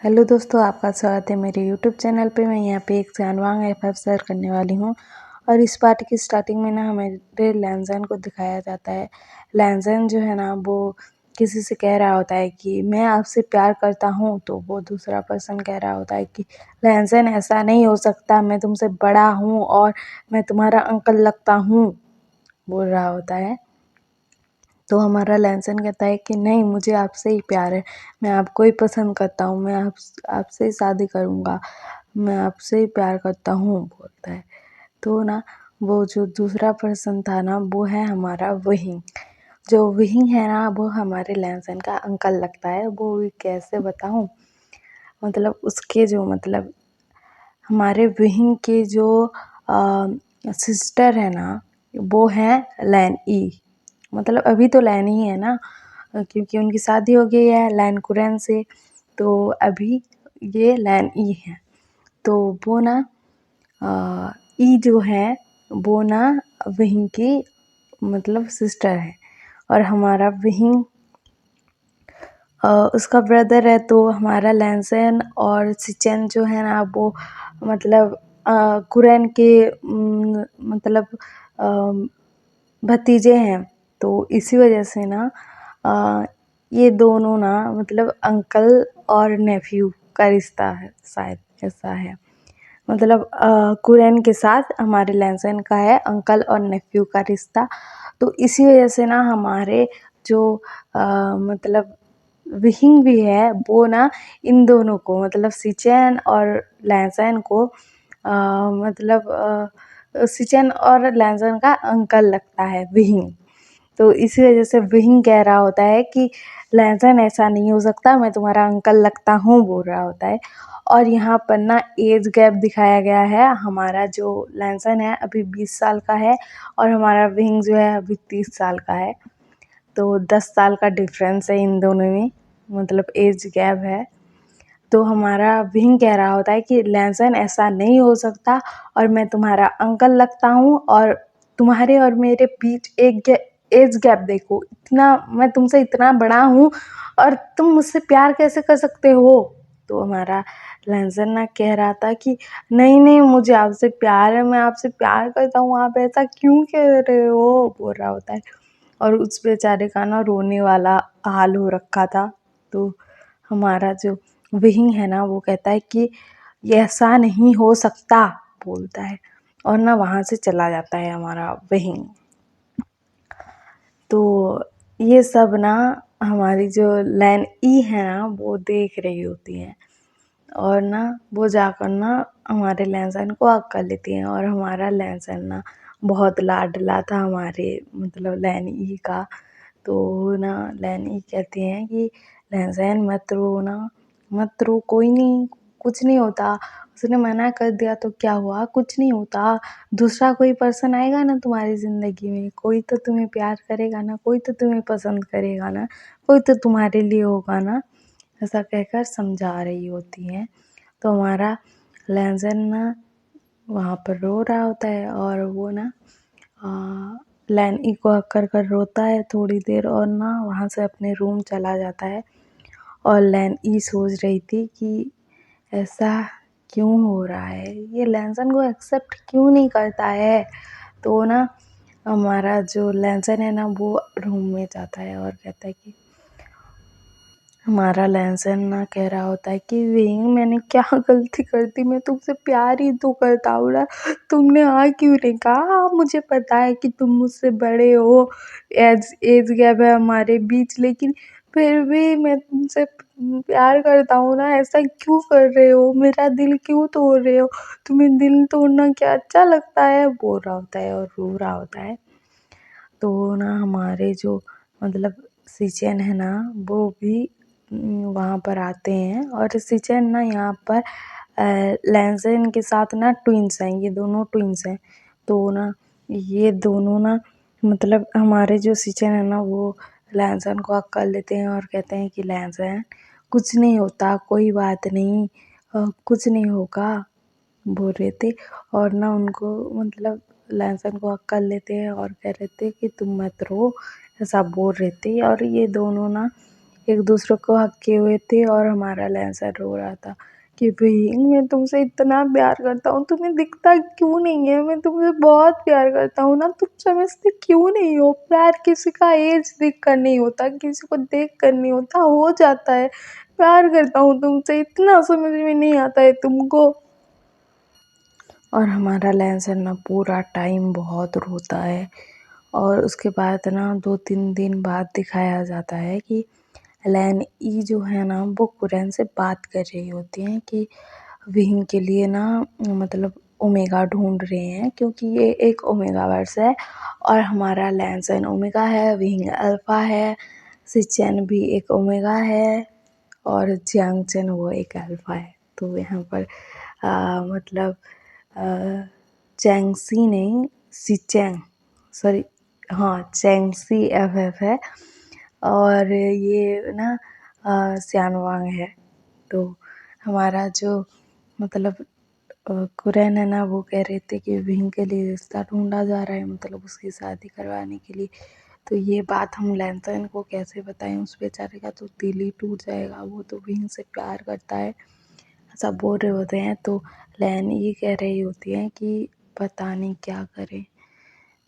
Hello दोस्तों, आपका स्वागत है मेरे यूट्यूब चैनल पे। मैं यहाँ पे एक जानवांग एफ शेयर करने वाली हूँ। और इस पार्ट की स्टार्टिंग में ना हमारे लैंजन को दिखाया जाता है। लैंजन जो है ना वो किसी से कह रहा होता है कि मैं आपसे प्यार करता हूँ, तो वो दूसरा पर्सन कह रहा होता है कि लैंजन ऐसा नहीं हो सकता, मैं तुमसे बड़ा हूँ और मैं तुम्हारा अंकल लगता हूँ, बोल रहा होता है। तो हमारा लैंसन कहता है कि नहीं, मुझे आपसे ही प्यार है, मैं आपको ही पसंद करता हूँ, मैं आपसे ही शादी करूँगा, मैं आपसे ही प्यार करता हूँ, बोलता है। तो ना वो जो दूसरा पर्सन था ना वो है हमारा वही। जो वही है ना वो हमारे लैंसन का अंकल लगता है। वो भी कैसे बताऊँ, मतलब उसके जो मतलब हमारे वही के जो सिस्टर है ना वो है लैन ई। मतलब अभी तो लैन ही है ना, क्योंकि उनकी शादी हो गई है लैन कुरैन से। तो अभी ये लैन ई है। तो वो ना ई जो है वो ना वहीं की मतलब सिस्टर है। और हमारा वहीं उसका ब्रदर है। तो हमारा लैंसन और सिचन जो है ना वो मतलब कुरैन के मतलब भतीजे हैं। तो इसी वजह से ना ये दोनों ना मतलब अंकल और नेफ्यू का रिश्ता है, शायद ऐसा है। मतलब कुरैन के साथ हमारे लैंसन का है अंकल और नेफ्यू का रिश्ता। तो इसी वजह से ना हमारे जो मतलब विहिंग भी है वो ना इन दोनों को मतलब सिचेन और लैंसन को मतलब सिचेन और लैंसन का अंकल लगता है विहिंग। तो इसी वजह से विहिंग कह रहा होता है कि लैंसन ऐसा नहीं हो सकता, मैं तुम्हारा अंकल लगता हूँ, बोल रहा होता है। और यहाँ पर ना एज गैप दिखाया गया है। हमारा जो लैंसन है अभी 20 साल का है और हमारा विहिंग जो है अभी 30 साल का है। तो 10 साल का डिफरेंस है इन दोनों में, मतलब एज गैप है। तो हमारा विंग कह रहा होता है कि लैंसन ऐसा नहीं हो सकता और मैं तुम्हारा अंकल लगता हूँ। और तुम्हारे और मेरे बीच एक एज गैप देखो, इतना मैं तुमसे इतना बड़ा हूँ और तुम मुझसे प्यार कैसे कर सकते हो। तो हमारा लैंसन ना कह रहा था कि नहीं नहीं, मुझे आपसे प्यार है, मैं आपसे प्यार करता हूँ, आप ऐसा क्यों कह रहे हो, बोल रहा होता है। और उस बेचारे का ना रोने वाला हाल हो रखा था। तो हमारा जो विंग है ना वो कहता है कि ये ऐसा नहीं हो सकता, बोलता है। और ना वहाँ से चला जाता है हमारा विंग। तो ये सब ना हमारी जो लैन ई है ना वो देख रही होती है। और ना वो जाकर ना हमारे लैंसन को हग कर लेती हैं। और हमारा लैंसन ना बहुत लाडला था हमारे मतलब लैन ई का। तो ना लैन ई कहती हैं कि लैंसन मत रो ना, मत रो, कोई नहीं, कुछ नहीं होता। उसने मना कर दिया तो क्या हुआ, कुछ नहीं होता। दूसरा कोई पर्सन आएगा ना तुम्हारी ज़िंदगी में, कोई तो तुम्हें प्यार करेगा ना, कोई तो तुम्हें पसंद करेगा ना, कोई तो तुम्हारे लिए होगा ना, ऐसा कहकर समझा रही होती हैं। तो हमारा लैंसन ना वहाँ पर रो रहा होता है और वो ना लैन ई को हग कर रोता है थोड़ी देर और ना वहाँ से अपने रूम चला जाता है। और लैन ई सोच रही थी कि ऐसा क्यों हो रहा है, ये लैंसन को एक्सेप्ट क्यों नहीं करता है। तो ना हमारा जो लैंसन है ना वो रूम में जाता है और कहता है कि हमारा लैंसन ना कह रहा होता है कि विंग, मैंने क्या गलती कर दी, मैं तुमसे प्यार ही तो करता हूँ ना, तुमने हाँ क्यों नहीं कहा। हाँ, मुझे पता है कि तुम मुझसे बड़े हो, एज गैप है हमारे बीच, लेकिन फिर भी मैं तुमसे प्यार करता हूँ ना, ऐसा क्यों कर रहे हो, मेरा दिल क्यों तोड़ रहे हो, तुम्हें दिल तोड़ना क्या अच्छा लगता है, बोल रहा होता है और रो रहा होता है। तो ना हमारे जो मतलब सिचन है ना वो भी वहाँ पर आते हैं। और सिचन ना यहाँ पर लैंसन के साथ ना ट्विंस हैं, ये दोनों ट्विंस हैं। तो ना ये दोनों ना मतलब हमारे जो सिचन है ना वो लैंसन को हग कर लेते हैं और कहते हैं कि लैंसन कुछ नहीं होता, कोई बात नहीं, कुछ नहीं होगा, बोल रहे थे। और ना उनको मतलब लैंसन को हग कर लेते हैं और कह रहे थे कि तुम मत रो, ऐसा बोल रहे थे। और ये दोनों ना एक दूसरे को हक किए हुए थे और हमारा लैंसर रो रहा था कि बहन मैं तुमसे इतना प्यार करता हूँ, तुम्हें दिखता क्यों नहीं है, मैं तुमसे बहुत प्यार करता हूँ ना, तुम समझते क्यों नहीं हो, प्यार किसी का एज देख कर नहीं होता, किसी को देख कर नहीं होता, हो जाता है, प्यार करता हूँ तुमसे, इतना समझ में नहीं आता है तुमको। और हमारा लैंसर ना पूरा टाइम बहुत रोता है और उसके बाद ना 2-3 दिन बाद दिखाया जाता है कि लैन ई जो है ना वो कुरैन से बात कर रही होती हैं कि विंग के लिए ना मतलब ओमेगा ढूंढ रहे हैं, क्योंकि ये एक ओमेगा वर्स है और हमारा लैंसन ओमेगा है, विंग अल्फ़ा है, सिचेन भी एक ओमेगा है और जियांगचन वो एक अल्फ़ा है। तो यहाँ पर मतलब चैंगसी नहीं सिचेंग, सॉरी, हाँ चैंगसी एफ है और ये ना सियानवांग है। तो हमारा जो मतलब कुरैन है ना वो कह रहे थे कि विंग के लिए रिश्ता ढूंढा जा रहा है, मतलब उसकी शादी करवाने के लिए। तो ये बात हम लैंसन को कैसे बताएं, उस बेचारे का तो दिल ही टूट जाएगा, वो तो विंग से प्यार करता है, सब बोल रहे होते हैं। तो लैन ये कह रही होती है कि पता नहीं क्या करें,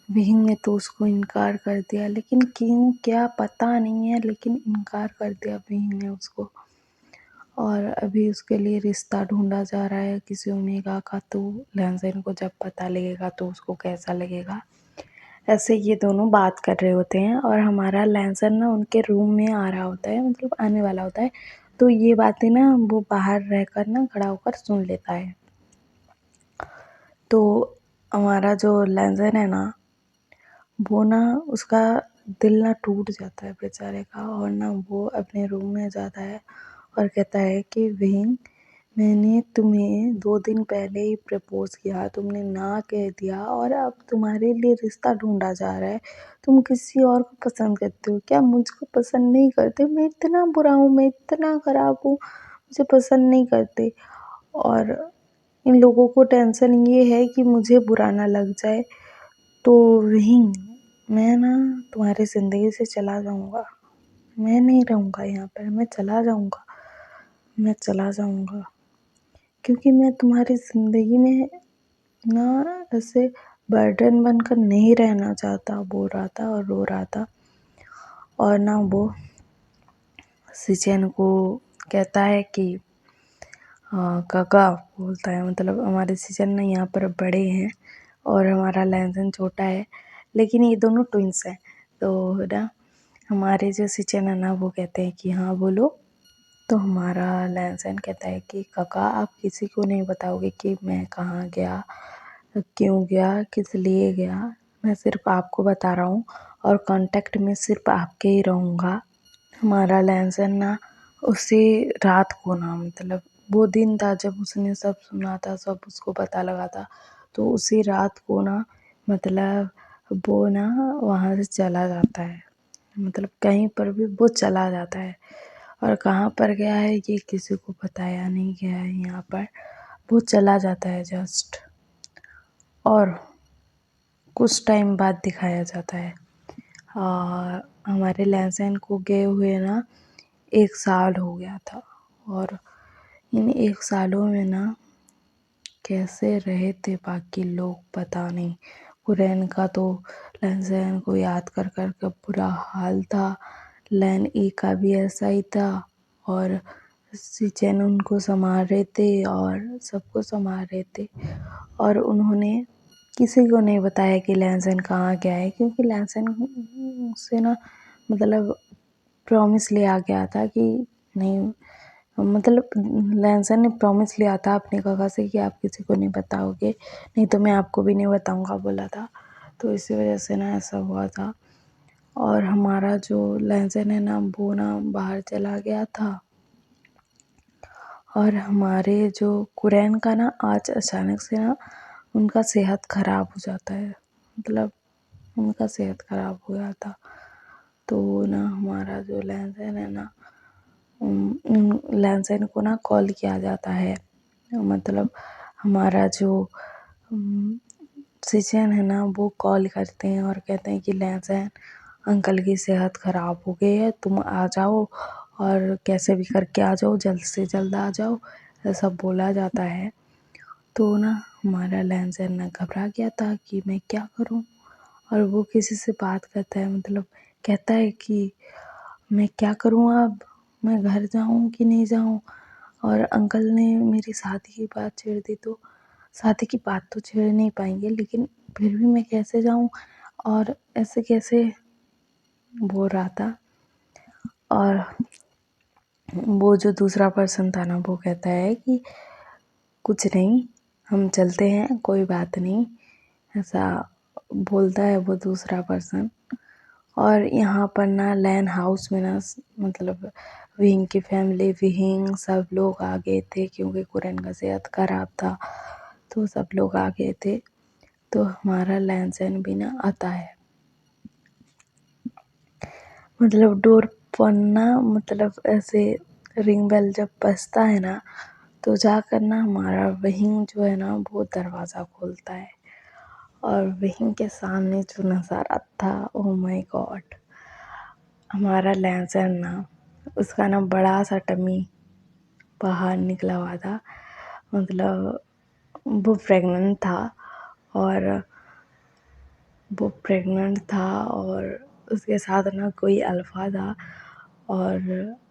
विंग ने तो उसको इनकार कर दिया, लेकिन क्यों क्या पता नहीं है, लेकिन इनकार कर दिया विंग ने उसको। और अभी उसके लिए रिश्ता ढूंढा जा रहा है किसी ओमेगा का। तो लैंसन को जब पता लगेगा तो उसको कैसा लगेगा। ऐसे ये दोनों बात कर रहे होते हैं और हमारा लैंसर ना उनके रूम में आ रहा होता है, मतलब आने वाला होता है। तो ये बातें ना वो बाहर रहकर ना खड़ा होकर सुन लेता है। तो हमारा जो लैंसर है ना वो ना उसका दिल ना टूट जाता है बेचारे का, और ना वो अपने रूम में जाता है और कहता है कि विंग, मैंने तुम्हें 2 दिन पहले ही प्रपोज़ किया, तुमने ना कह दिया और अब तुम्हारे लिए रिश्ता ढूंढा जा रहा है, तुम किसी और को पसंद करते हो क्या, मुझको पसंद नहीं करते, मैं इतना बुरा हूँ, मैं इतना ख़राब हूँ, मुझे पसंद नहीं करते। और इन लोगों को टेंशन ये है कि मुझे बुरा ना लग जाए। तो विंग, मैं ना तुम्हारी ज़िंदगी से चला जाऊँगा, मैं नहीं रहूँगा यहाँ पर, मैं चला जाऊँगा, मैं चला जाऊँगा, क्योंकि मैं तुम्हारी ज़िंदगी में ना ऐसे बर्डन बनकर नहीं रहना चाहता, बोल रहा था और रो रहा था। और ना वो सिचेन को कहता है कि काका बोलता है, मतलब हमारे सिचेन ना यहाँ पर बड़े हैं और हमारा लैंसन छोटा है, लेकिन ये दोनों ट्विंस हैं। तो ना हमारे जो सिचेन है ना वो कहते हैं कि हाँ बोलो। तो हमारा लैंसन कहता है कि काका आप किसी को नहीं बताओगे कि मैं कहाँ गया, क्यों गया, किस लिए गया, मैं सिर्फ आपको बता रहा हूँ और कांटेक्ट में सिर्फ आपके ही रहूँगा। हमारा लैंसन ना उसी रात को ना, मतलब वो दिन था जब उसने सब सुना था, सब उसको पता लगा था। तो उसी रात को ना मतलब वो ना वहाँ से चला जाता है, मतलब कहीं पर भी वो चला जाता है और कहाँ पर गया है ये किसी को बताया नहीं गया है यहाँ पर, वो चला जाता है जस्ट। और कुछ टाइम बाद दिखाया जाता है हमारे लैंसन को गए हुए ना 1 साल हो गया था। और इन 1 सालों में ना कैसे रहे थे बाकी लोग पता नहीं। कुरैन का तो लैंसन को याद कर कर के बुरा हाल था, लैन ई का भी ऐसा ही था। और सिचेन उनको संभाल रहे थे और सबको संभाल रहे थे, और उन्होंने किसी को नहीं बताया कि लैंसन कहाँ गया है, क्योंकि लैंसन से ना मतलब प्रॉमिस लिया गया था कि नहीं, मतलब लैंसन ने प्रॉमिस लिया था अपने काका से कि आप किसी को नहीं बताओगे, नहीं तो मैं आपको भी नहीं बताऊंगा बोला था। तो इसी वजह से ना ऐसा हुआ था। और हमारा जो लैंसन है ना वो ना बाहर चला गया था। और हमारे जो कुरैन का ना आज अचानक से ना उनका सेहत ख़राब हो जाता है, मतलब उनका सेहत ख़राब हो गया था। तो ना हमारा जो लैंसन है ना लैंसन को ना कॉल किया जाता है, मतलब हमारा जो सिचन है ना वो कॉल करते हैं और कहते हैं कि लैंसन अंकल की सेहत ख़राब हो गई है, तुम आ जाओ और कैसे भी करके आ जाओ, जल्द से जल्द आ जाओ, ऐसा बोला जाता है। तो ना हमारा लैंसर ना घबरा गया था कि मैं क्या करूं, और वो किसी से बात करता है, मतलब कहता है कि मैं क्या करूं अब, मैं घर जाऊं कि नहीं जाऊं। और अंकल ने मेरी शादी की बात छेड़ दी, तो शादी की बात तो छेड़ नहीं पाएंगे, लेकिन फिर भी मैं कैसे जाऊं, और ऐसे कैसे बोल रहा था। और वो जो दूसरा पर्सन था ना, वो कहता है कि कुछ नहीं, हम चलते हैं, कोई बात नहीं, ऐसा बोलता है वो दूसरा पर्सन। और यहाँ पर ना लैन हाउस में ना मतलब विंग की फैमिली, विंग सब लोग आ गए थे, क्योंकि कुरैन का सेहत खराब था, तो सब लोग आ गए थे। तो हमारा लैंसन भी ना आता है, मतलब डोर पर ना, मतलब ऐसे रिंग बेल जब बजता है ना, तो जाकर ना हमारा वहीम जो है ना वो दरवाज़ा खोलता है। और वहीम के सामने जो नज़ारा था, ओ माय गॉड, हमारा लैंसर ना, उसका ना बड़ा सा टमी बाहर निकला हुआ था, मतलब वो प्रेग्नेंट था। और वो प्रेग्नेंट था और उसके साथ ना कोई अल्फ़ा था। और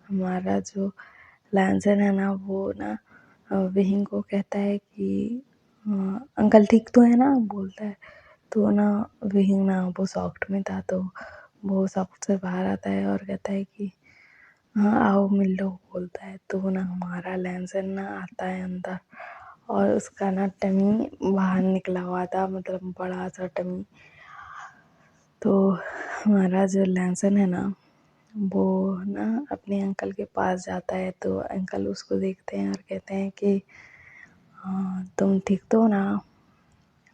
हमारा जो लैंसन है ना, वो ना विहिंग को कहता है कि अंकल ठीक तो है ना, बोलता है। तो ना विहिंग ना वो शॉक्ड में था, तो वो शॉक्ड से बाहर आता है और कहता है कि हाँ आओ मिल लो, बोलता है। तो ना हमारा लैंसन ना आता है अंदर, और उसका ना टमी बाहर निकला हुआ था, मतलब बड़ा सा टमी। तो हमारा जो लैंसन है ना, वो ना अपने अंकल के पास जाता है। तो अंकल उसको देखते हैं और कहते हैं कि हाँ तुम ठीक तो हो ना,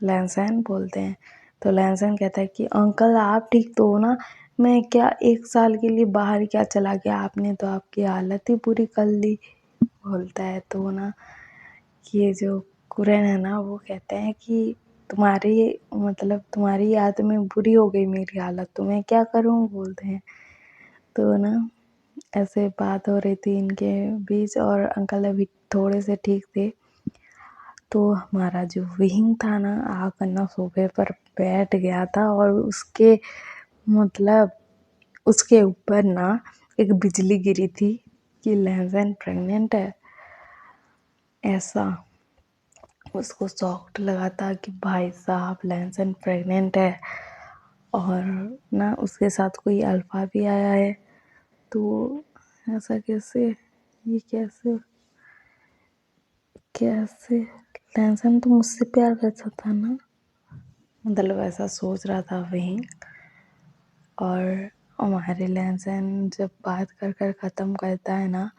लैंसन बोलते हैं। तो लैंसन कहता है कि अंकल आप ठीक तो हो ना, मैं क्या 1 साल के लिए बाहर क्या चला गया, आपने तो आपकी हालत ही पूरी कर दी, बोलता है। तो ना ये जो कुरैन है ना, वो कहते हैं कि तुम्हारी, मतलब तुम्हारी याद में बुरी हो गई मेरी हालत, तो मैं क्या करूं, बोलते हैं। तो ना ऐसे बात हो रही थी इनके बीच, और अंकल अभी थोड़े से ठीक थे। तो हमारा जो विंग था ना, आकर ना सोफे पर बैठ गया था, और उसके मतलब उसके ऊपर ना एक बिजली गिरी थी कि लहजन प्रेग्नेंट है, ऐसा उसको शॉक्ड लगा था कि भाई साहब लहजन प्रेग्नेंट है, और ना उसके साथ कोई अल्फा भी आया है। तो ऐसा कैसे, ये कैसे, कैसे लहजन तो मुझसे प्यार करता था ना, मतलब ऐसा सोच रहा था वही। और हमारे लहसन जब बात कर कर ख़त्म करता है ना,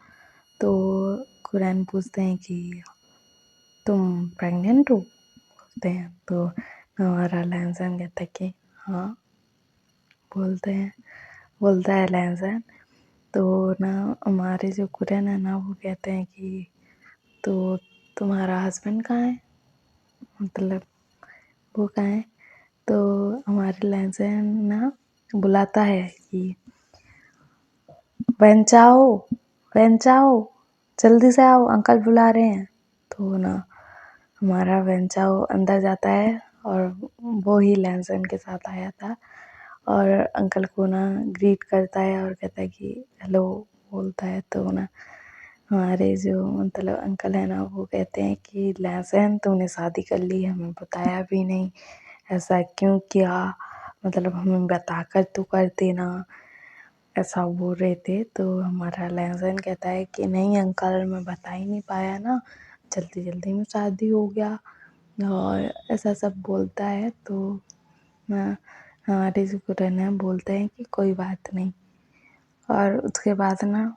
तो कुरैन पूछते हैं कि तुम प्रेग्नेंट हो, बोलते हैं। तो हमारा लहसन कहता है कि हाँ, बोलता है लहसन। तो ना हमारे जो कुरैन है ना, वो कहते हैं कि तो तुम्हारा हस्बैंड कहाँ है, मतलब वो कहाँ है। तो हमारे लहसन ना बुलाता है कि वेंचाओ, वेंचाओ, जल्दी से आओ, अंकल बुला रहे हैं। तो ना हमारा वेंचाओ अंदर जाता है, और वो ही लैंसन के साथ आया था, और अंकल को ना ग्रीट करता है और कहता है कि हेलो, बोलता है। तो ना हमारे जो मतलब अंकल है ना, वो कहते हैं कि लैंसन तुमने शादी कर ली, हमें बताया भी नहीं, ऐसा क्यों किया, मतलब हमें बताकर तो करते ना, ऐसा बोल रहे थे। तो हमारा लहसन कहता है कि नहीं अंकल, मैं बता ही नहीं पाया ना, जल्दी जल्दी में शादी हो गया, और ऐसा सब बोलता है। तो ना हमारे जो कुरैन है बोलते हैं कि कोई बात नहीं। और उसके बाद ना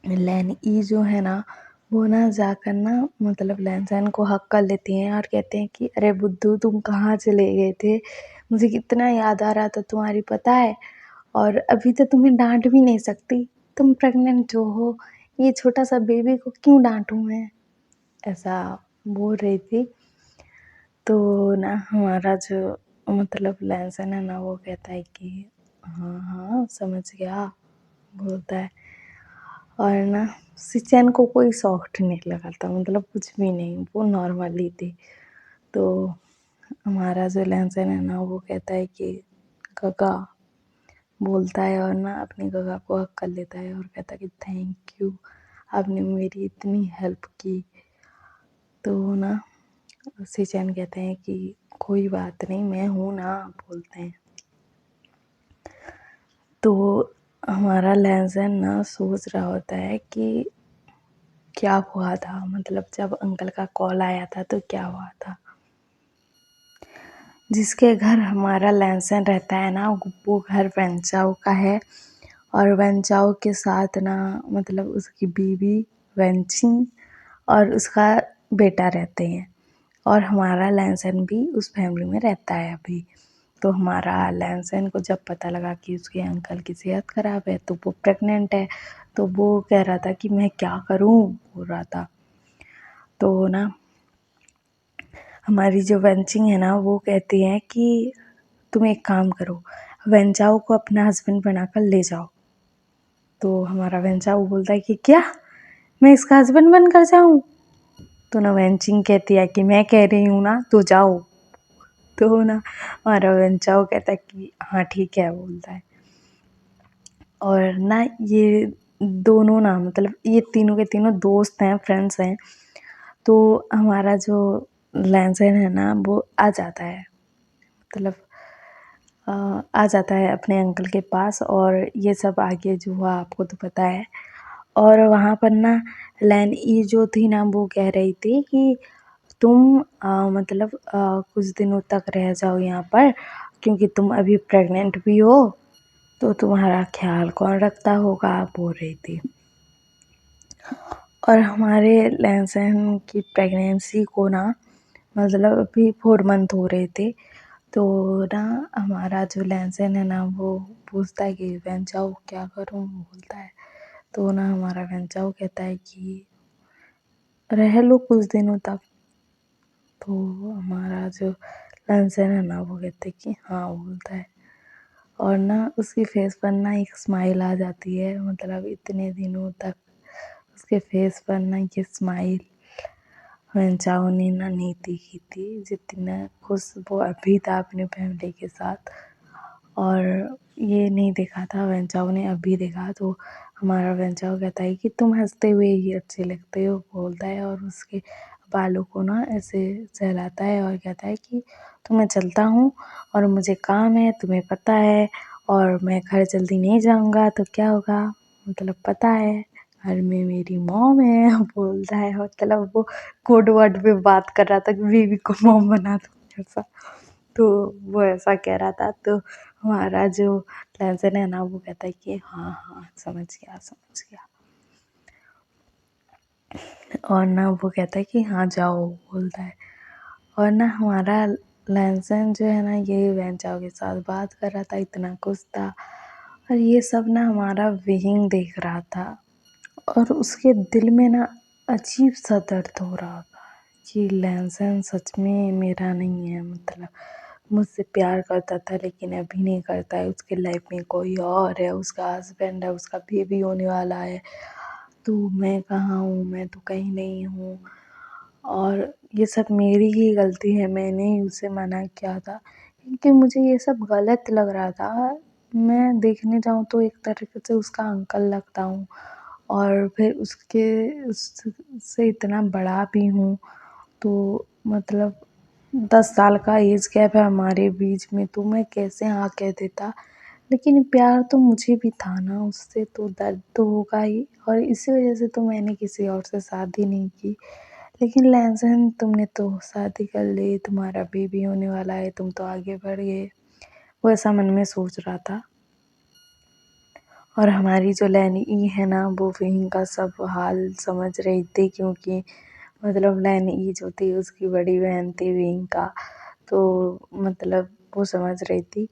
लैन ई जो है ना, वो ना जाकर ना मतलब लैनसन को हक कर लेती हैं और कहते हैं कि अरे बुद्धू, तुम कहाँ चले गए थे, मुझे कितना याद आ रहा था तुम्हारी, पता है, और अभी तो तुम्हें डांट भी नहीं सकती, तुम प्रेग्नेंट जो हो, ये छोटा सा बेबी को क्यों डांटूं मैं, ऐसा बोल रही थी। तो ना हमारा जो मतलब लैंसन है ना, वो कहता है कि हाँ हाँ समझ गया, बोलता है। और ना सिचेन को कोई सॉफ्ट नहीं लगा था, मतलब कुछ भी नहीं, वो नॉर्मली थी। तो हमारा जो लहसन है ना वो कहता है कि गगा बोलता है, और ना अपनी गगा को हक कर लेता है और कहता है कि थैंक यू, आपने मेरी इतनी हेल्प की। तो ना सिचेन कहते हैं कि कोई बात नहीं, मैं हूँ ना, बोलते हैं। तो हमारा लहसन ना सोच रहा होता है कि क्या हुआ था, मतलब जब अंकल का कॉल आया था तो क्या हुआ था। जिसके घर हमारा लहसन रहता है ना वो घर वेंचाओ का है, और वेंचाओ के साथ ना मतलब उसकी बीवी वेंचिंग और उसका बेटा रहते हैं, और हमारा लहसन भी उस फैमिली में रहता है अभी। तो हमारा लहसन को जब पता लगा कि उसके अंकल की सेहत ख़राब है तो वो प्रेग्नेंट है, तो वो कह रहा था कि मैं क्या करूं, बोल रहा था। तो ना हमारी जो वेंचिंग है ना वो कहती है कि तुम एक काम करो, वेंचाओ को अपना हस्बैंड बनाकर ले जाओ। तो हमारा वेंचाओ बोलता है कि क्या, मैं इसका हस्बैंड बनकर जाऊं। तो ना वेंचिंग कहती है कि मैं कह रही हूँ ना, तो जाओ। तो ना हमारा वेंचाओ कहता है कि हाँ ठीक है, बोलता है। और ना ये दोनों ना मतलब ये तीनों के तीनों दोस्त हैं, फ्रेंड्स हैं। तो हमारा जो लहसन है ना वो आ जाता है, मतलब आ जाता है अपने अंकल के पास, और ये सब आगे जो हुआ आपको तो पता है। और वहाँ पर ना लैन ई जो थी ना वो कह रही थी कि तुम मतलब कुछ दिनों तक रह जाओ यहाँ पर, क्योंकि तुम अभी प्रेग्नेंट भी हो, तो तुम्हारा ख्याल कौन रखता होगा, बोल रही थी। और हमारे लहसन की प्रेगनेंसी को ना मतलब अभी 4 मंथ हो रहे थे। तो ना हमारा जो लहसन है ना वो पूछता है कि वेंचाओ क्या करूं, बोलता है। तो ना हमारा वेंचाओ कहता है कि रह लो कुछ दिनों तक। तो हमारा जो लहसन है ना वो कहते हैं कि हाँ, बोलता है। और ना उसकी फेस पर ना एक स्माइल आ जाती है, मतलब इतने दिनों तक उसके फेस पर ना ये स्माइल वेंचाओ ने ना नहीं देखी थी, जितना खुश वो अभी था अपनी फैमिली के साथ, और ये नहीं देखा था वेंचाओ ने, अभी देखा। तो हमारा वेंचाओ कहता है कि तुम हंसते हुए ही अच्छे लगते हो, बोलता है, और उसके बालों को ना ऐसे सहलाता है और कहता है कि तो मैं चलता हूँ और मुझे काम है, तुम्हें पता है, और मैं घर जल्दी नहीं जाऊँगा तो क्या होगा, मतलब पता है घर में मेरी मॉम है, बोलता है। मतलब वो कोड वर्ड में बात कर रहा था कि बीवी को मॉम बना दो ऐसा। तो वो ऐसा कह रहा था। तो हमारा जो लहसन है ना वो कहता है कि हाँ हाँ समझ गया समझ गया, और ना वो कहता है कि हाँ जाओ, बोलता है। और ना हमारा लहसन जो है ना ये वेंचाओ के साथ बात कर रहा था, इतना खुश था, और ये सब ना हमारा विहिंग देख रहा था, और उसके दिल में ना अजीब सा दर्द हो रहा था कि लहसन सच में मेरा नहीं है, मतलब मुझसे प्यार करता था लेकिन अभी नहीं करता है, उसके लाइफ में कोई और है, उसका हस्बैंड है, उसका बेबी होने वाला है, तो मैं कहाँ हूँ, मैं तो कहीं नहीं हूँ, और ये सब मेरी ही गलती है, मैंने ही उसे मना किया था, क्योंकि मुझे ये सब गलत लग रहा था। मैं देखने जाऊँ तो एक तरीके से उसका अंकल लगता हूँ, और फिर उससे इतना बड़ा भी हूँ, तो मतलब 10 साल का एज गैप है हमारे बीच में, तो मैं कैसे हाँ कह देता। लेकिन प्यार तो मुझे भी था ना उससे, तो दर्द तो होगा ही, और इसी वजह से तो मैंने किसी और से शादी नहीं की। लेकिन लहसन तुमने तो शादी कर ली, तुम्हारा बेबी होने वाला है, तुम तो आगे बढ़ गए, वो ऐसा मन में सोच रहा था। और हमारी जो लैनी है ना वो विहिंग का सब हाल समझ रही थी, क्योंकि मतलब लैनी जो थी उसकी बड़ी बहन थी विहिंग का, तो मतलब वो समझ रही थी।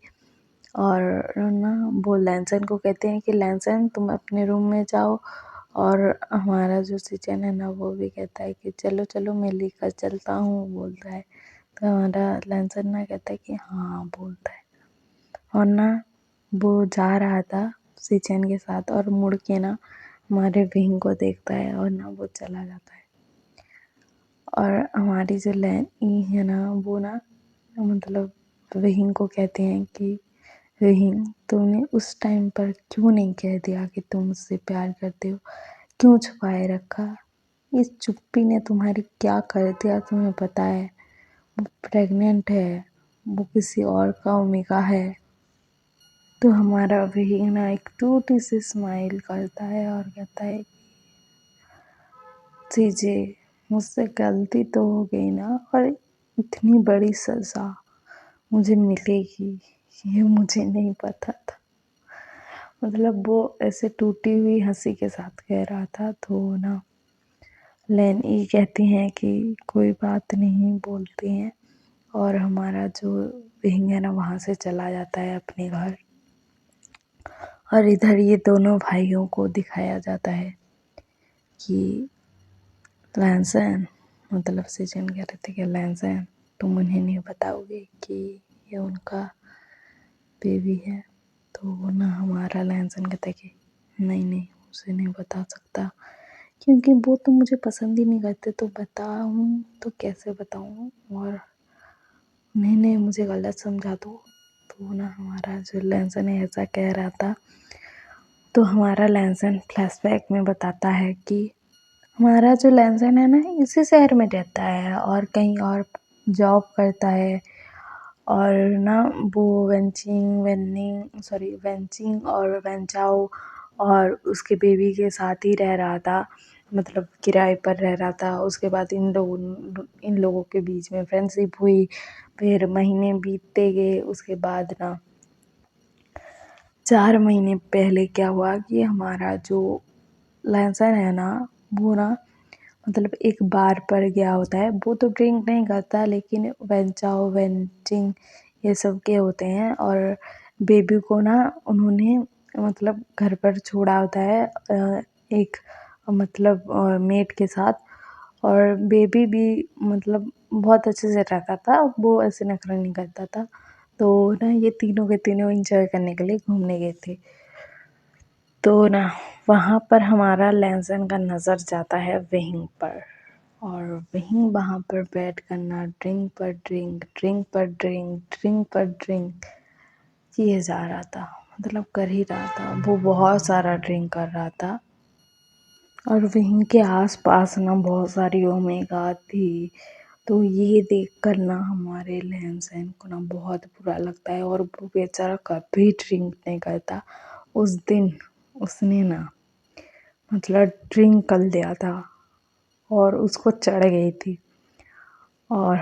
और ना वो लैंसन को कहते हैं कि लैंसन तुम अपने रूम में जाओ, और हमारा जो सिचन है ना वो भी कहता है कि चलो चलो मैं लेकर चलता हूँ, बोलता है। तो हमारा लैंसन ना कहता है कि हाँ, बोलता है। और ना वो जा रहा था सिचन के साथ, और मुड़ के ना हमारे विंग को देखता है और ना वो चला जाता है। और हमारी जो लैनी है ना वो ना मतलब विंग को कहते हैं कि विंग तुमने उस टाइम पर क्यों नहीं कह दिया कि तुम मुझसे प्यार करते हो, क्यों छुपाए रखा? इस चुप्पी ने तुम्हारी क्या कर दिया तुम्हें पता है? वो प्रेग्नेंट है, वो किसी और का ओमेगा है। तो हमारा विंग ना एक छोटी सी स्माइल करता है और कहता है सीजे मुझसे गलती तो हो गई ना, और इतनी बड़ी सज़ा मुझे मिलेगी ये मुझे नहीं पता था। मतलब वो ऐसे टूटी हुई हंसी के साथ कह रहा था। तो ना लैनी कहती हैं कि कोई बात नहीं, बोलती हैं, और हमारा जो विंग है ना वहाँ से चला जाता है अपने घर। और इधर ये दोनों भाइयों को दिखाया जाता है कि लैंसन, मतलब सिजन कह रहे थे कि लैंसन तुम उन्हें नहीं बताओगे कि ये उनका बेबी है? तो वो ना हमारा लैंसन कहता है कि नहीं नहीं उसे नहीं बता सकता, क्योंकि वो तो मुझे पसंद ही नहीं करते, तो बताऊँ तो कैसे बताऊँ, और उन्हें मुझे गलत समझा दो। तो ना हमारा जो लैंसन है ऐसा कह रहा था। तो हमारा लैंसन फ्लैशबैक में बताता है कि हमारा जो लैंसन है ना इसी शहर में रहता है और कहीं और जॉब करता है। और ना वो वेंचिंग और वेंचाओ और उसके बेबी के साथ ही रह रहा था, मतलब किराए पर रह रहा था। उसके बाद इन लोगों के बीच में फ्रेंडशिप हुई। फिर महीने बीतते गए। उसके बाद ना 4 महीने पहले क्या हुआ कि हमारा जो लैंसन है ना वो ना मतलब एक बार पर गया होता है। वो तो ड्रिंक नहीं करता, लेकिन वेंचिंग ये सब के होते हैं। और बेबी को ना उन्होंने मतलब घर पर छोड़ा होता है एक मतलब मेट के साथ। और बेबी भी मतलब बहुत अच्छे से रहता था, वो ऐसे नखरा नहीं करता था। तो ना ये तीनों के तीनों इंजॉय करने के लिए घूमने गए थे। तो ना वहाँ पर हमारा लैंसन का नज़र जाता है विंग पर, और विंग वहाँ पर बैठ कर ना ड्रिंक पर ड्रिंक, ड्रिंक पर ड्रिंक, ड्रिंक पर ड्रिंक किए जा रहा था। मतलब कर ही रहा था, वो बहुत सारा ड्रिंक कर रहा था। और विंग के आसपास ना बहुत सारी ओमेगा थी। तो ये देखकर ना हमारे लैंसन को ना बहुत बुरा लगता है, और वो बेचारा कभी ड्रिंक नहीं करता। उस दिन उसने ना मतलब ड्रिंक कर लिया था और उसको चढ़ गई थी। और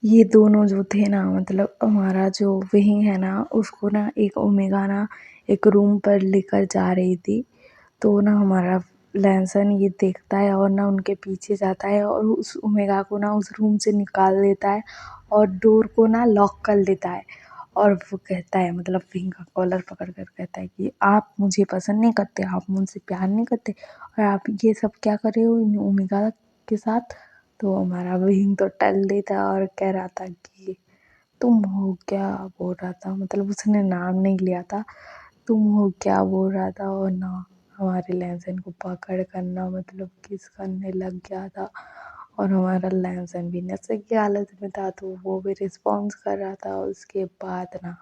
ये दोनों जो थे ना मतलब हमारा जो विंग है ना उसको ना एक ओमेगा ना एक रूम पर लेकर जा रही थी। तो ना हमारा लैंसन ये देखता है और ना उनके पीछे जाता है और उस ओमेगा को ना उस रूम से निकाल देता है और डोर को ना लॉक कर देता है। और वो कहता है मतलब विंग का कॉलर पकड़ कर कहता है कि आप मुझे पसंद नहीं करते, आप मुझसे प्यार नहीं करते, और आप ये सब क्या कर रहे हो इन ओमेगा के साथ? तो हमारा विंग तो टल देता और कह रहा था कि तुम हो क्या, बोल रहा था, मतलब उसने नाम नहीं लिया था। तुम हो क्या बोल रहा था। और ना हमारे लहसन को पकड़ कर ना मतलब किस करने लग गया था। और हमारा लहसन भी नशे की हालत में था, तो वो भी रिस्पॉन्स कर रहा था। उसके बाद ना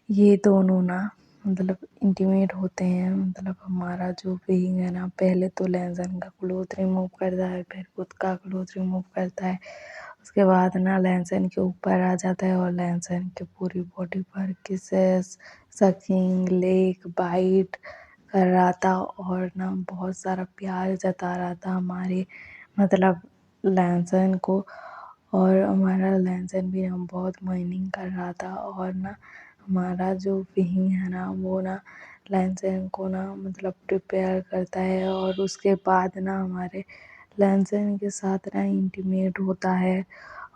ये दोनों ना मतलब इंटीमेट होते हैं। मतलब हमारा जो विंग है ना पहले तो लहसन का क्लोथ रिमूव करता है, फिर खुद का क्लोथ रिमूव करता है। उसके बाद ना लहसन के ऊपर आ जाता है और लहसन के पूरी बॉडी पर किसेस, सकिंग, लेग बाइट कर रहा था और ना बहुत सारा प्यार जता रहा था हमारे मतलब लहसन को। और हमारा लहसन भी ना बहुत माइनिंग कर रहा था। और ना हमारा जो विंग है ना वो ना लहसन को ना मतलब प्रिपेयर करता है। और उसके बाद ना हमारे लहसन के साथ ना इंटीमेट होता है।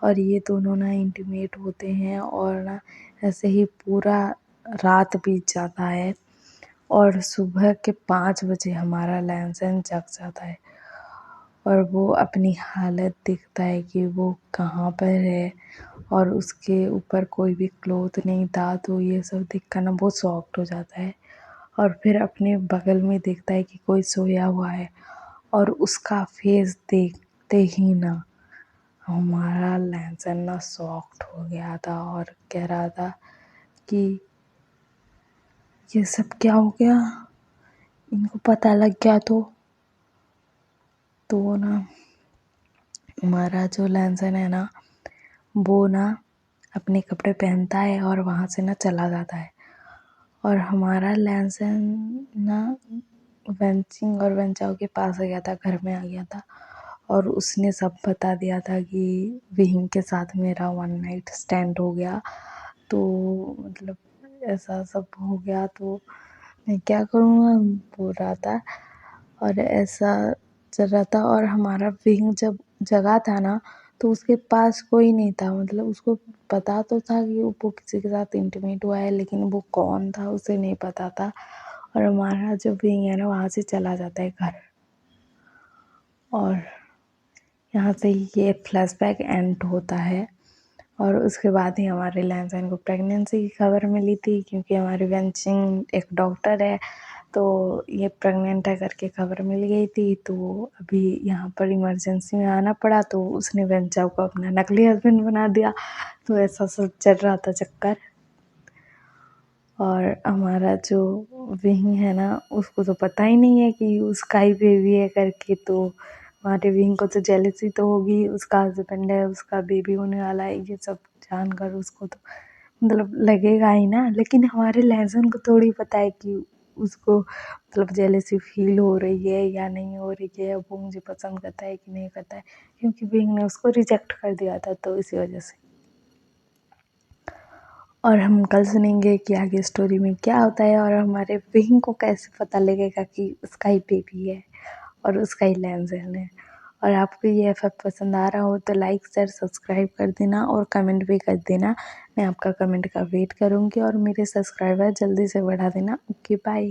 और ये दोनों ना इंटीमेट होते हैं और ना ऐसे ही पूरा रात बीत जाता है। और सुबह के 5 बजे हमारा लहसन जग जाता है और वो अपनी हालत देखता है कि वो कहाँ पर है और उसके ऊपर कोई भी क्लॉथ नहीं था। तो ये सब देखकर ना बहुत शॉक्ड हो जाता है और फिर अपने बगल में देखता है कि कोई सोया हुआ है और उसका फेस देखते ही ना हमारा लैंसन ना शॉक्ड हो गया था और कह रहा था कि ये सब क्या हो गया, इनको पता लग गया तो ना हमारा जो लैंसन है ना वो ना अपने कपड़े पहनता है और वहाँ से ना चला जाता है। और हमारा लैंसन ना वेंचिंग और वेंचाओ के पास आ गया था, घर में आ गया था और उसने सब बता दिया था कि विहिंग के साथ मेरा वन नाइट स्टैंड हो गया। तो मतलब ऐसा सब हो गया तो मैं क्या करूँगा, बोल रहा था। और ऐसा चल रहा था और हमारा विंग जब जगा था ना तो उसके पास कोई नहीं था। मतलब उसको पता तो था कि वो किसी के साथ इंटीमेट हुआ है, लेकिन वो कौन था उसे नहीं पता था। और हमारा जो विंग है ना वहाँ से चला जाता है घर और यहाँ से ये फ्लैशबैक एंड होता है। और उसके बाद ही हमारे लैंसन को प्रेगनेंसी की खबर मिली थी, क्योंकि हमारी वेंचिंग एक डॉक्टर है तो ये प्रेग्नेंट है करके खबर मिल गई थी। तो अभी यहाँ पर इमरजेंसी में आना पड़ा तो उसने वेंचाओ को अपना नकली हस्बैंड बना दिया। तो ऐसा सब चल रहा था चक्कर। और हमारा जो विंग है ना उसको तो पता ही नहीं है कि उसका ही बेबी है करके। तो हमारे विंग को तो जेलसी तो होगी, उसका हस्बैंड है, उसका बेबी होने वाला है, ये सब जानकर उसको तो मतलब लगेगा ही ना। लेकिन हमारे लहसुन को थोड़ी पता है कि उसको मतलब जेलसी फील हो रही है या नहीं हो रही है, वो मुझे पसंद करता है कि नहीं करता है, क्योंकि विंग ने उसको रिजेक्ट कर दिया था तो इसी वजह से। और हम कल सुनेंगे कि आगे स्टोरी में क्या होता है और हमारे विंग को कैसे पता लगेगा कि उसका ही बेबी है और उसका ही लैंसन है। और आपको ये एफएफ पसंद आ रहा हो तो लाइक शेयर सब्सक्राइब कर देना और कमेंट भी कर देना। मैं आपका कमेंट का वेट करूँगी और मेरे सब्सक्राइबर जल्दी से बढ़ा देना। Okay bye.